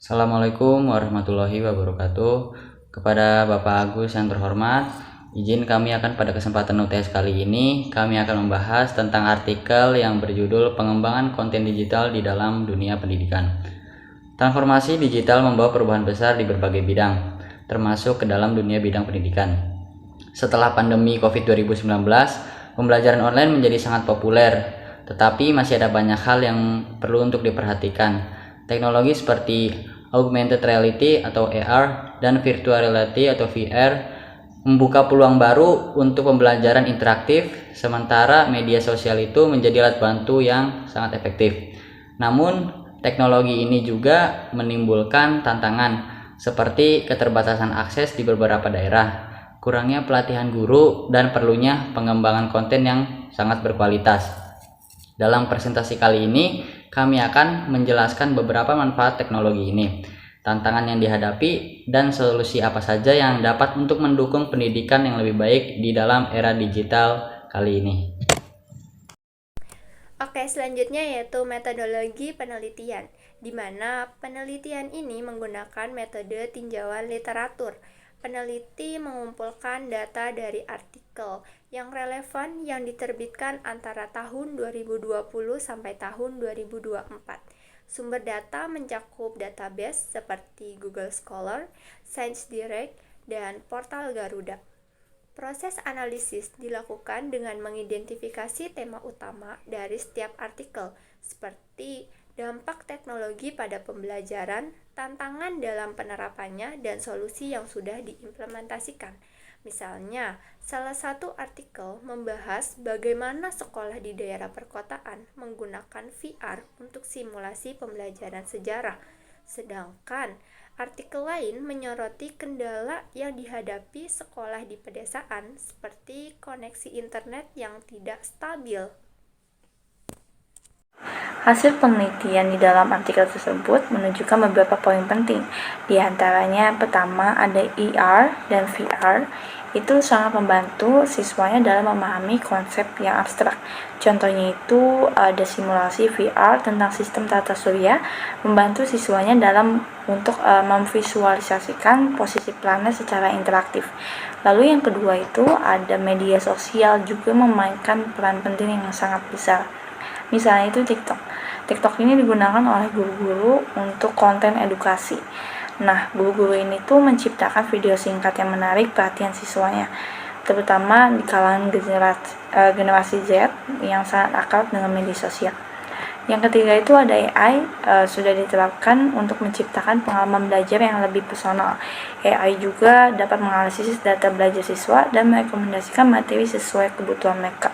Assalamualaikum warahmatullahi wabarakatuh. Kepada Bapak Agus yang terhormat, izin kami akan pada kesempatan UTS kali ini, kami akan membahas tentang artikel yang berjudul Pengembangan Konten Digital di dalam Dunia Pendidikan. Transformasi digital membawa perubahan besar di berbagai bidang, termasuk ke dalam dunia bidang pendidikan. Setelah pandemi COVID 2019, pembelajaran online menjadi sangat populer, tetapi masih ada banyak hal yang perlu untuk diperhatikan. Teknologi seperti augmented reality atau AR dan virtual reality atau VR membuka peluang baru untuk pembelajaran interaktif, sementara media sosial itu menjadi alat bantu yang sangat efektif. Namun, teknologi ini juga menimbulkan tantangan seperti keterbatasan akses di beberapa daerah, kurangnya pelatihan guru, dan perlunya pengembangan konten yang sangat berkualitas. Dalam presentasi kali ini, kami akan menjelaskan beberapa manfaat teknologi ini, tantangan yang dihadapi, dan solusi apa saja yang dapat untuk mendukung pendidikan yang lebih baik di dalam era digital kali ini. Oke, selanjutnya yaitu metodologi penelitian, di mana penelitian ini menggunakan metode tinjauan literatur. Peneliti mengumpulkan data dari artikel yang relevan yang diterbitkan antara tahun 2020 sampai tahun 2024. Sumber data mencakup database seperti Google Scholar, ScienceDirect, dan portal Garuda. Proses analisis dilakukan dengan mengidentifikasi tema utama dari setiap artikel, seperti dampak teknologi pada pembelajaran, tantangan dalam penerapannya, dan solusi yang sudah diimplementasikan. Misalnya, salah satu artikel membahas bagaimana sekolah di daerah perkotaan menggunakan VR untuk simulasi pembelajaran sejarah, sedangkan artikel lain menyoroti kendala yang dihadapi sekolah di pedesaan seperti koneksi internet yang tidak stabil. Hasil penelitian di dalam artikel tersebut menunjukkan beberapa poin penting. Di antaranya, pertama ada AR dan VR. Itu sangat membantu siswanya dalam memahami konsep yang abstrak. Contohnya itu ada simulasi VR tentang sistem tata surya, membantu siswanya dalam untuk memvisualisasikan posisi planet secara interaktif. Lalu yang kedua itu ada media sosial juga memainkan peran penting yang sangat besar. Misalnya itu TikTok. TikTok ini digunakan oleh guru-guru untuk konten edukasi. Nah, guru-guru ini tuh menciptakan video singkat yang menarik perhatian siswanya, terutama di kalangan generasi Z yang sangat akrab dengan media sosial. Yang ketiga itu ada AI, sudah diterapkan untuk menciptakan pengalaman belajar yang lebih personal. AI juga dapat menganalisis data belajar siswa dan merekomendasikan materi sesuai kebutuhan mereka.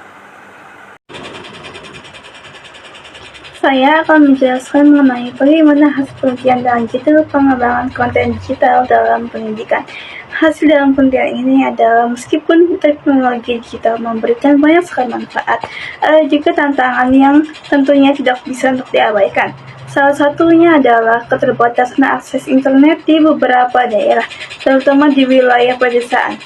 Saya akan menjelaskan mengenai bagaimana hasil penelitian dalam judul pengembangan konten digital dalam pendidikan. Hasil dalam penelitian ini adalah meskipun teknologi digital memberikan banyak sekali manfaat, ada juga tantangan yang tentunya tidak bisa untuk diabaikan. Salah satunya adalah keterbatasan akses internet di beberapa daerah, terutama di wilayah pedesaan.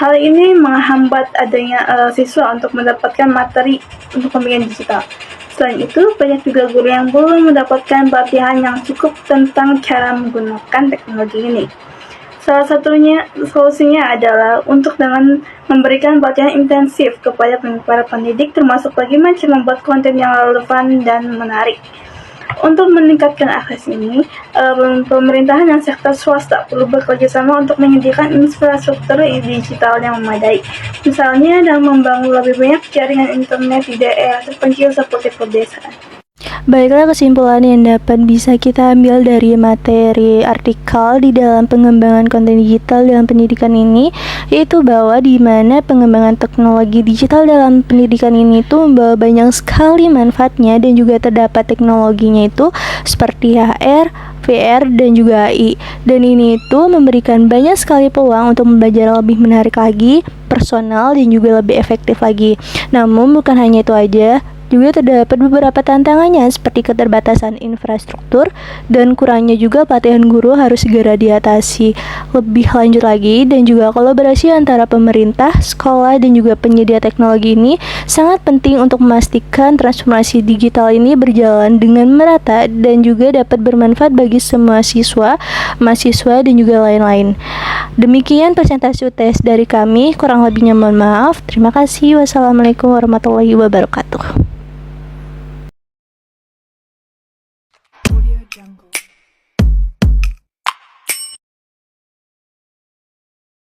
Hal ini menghambat adanya siswa untuk mendapatkan materi untuk pendidikan digital. Selain itu, banyak juga guru yang belum mendapatkan pelatihan yang cukup tentang cara menggunakan teknologi ini. Salah satunya solusinya adalah untuk dengan memberikan pelatihan intensif kepada para pendidik, termasuk bagaimana cara membuat konten yang relevan dan menarik. Untuk meningkatkan akses ini, pemerintahan dan sektor swasta perlu bekerja sama untuk menyediakan infrastruktur digital yang memadai. Misalnya dalam membangun lebih banyak jaringan internet di daerah terpencil seperti pedesaan. Baiklah, kesimpulan yang dapat bisa kita ambil dari materi artikel di dalam pengembangan konten digital dalam pendidikan ini, yaitu bahwa di mana pengembangan teknologi digital dalam pendidikan ini itu membawa banyak sekali manfaatnya, dan juga terdapat teknologinya itu seperti HR, VR, dan juga AI. Dan ini itu memberikan banyak sekali peluang untuk belajar lebih menarik lagi, personal, dan juga lebih efektif lagi. Namun bukan hanya itu aja, juga terdapat beberapa tantangannya seperti keterbatasan infrastruktur dan kurangnya juga pelatihan guru harus segera diatasi. Lebih lanjut lagi dan juga kolaborasi antara pemerintah, sekolah dan juga penyedia teknologi ini sangat penting untuk memastikan transformasi digital ini berjalan dengan merata dan juga dapat bermanfaat bagi semua siswa, mahasiswa dan juga lain-lain. Demikian presentasi UTS dari kami, kurang lebihnya mohon maaf. Terima kasih. Wassalamualaikum warahmatullahi wabarakatuh.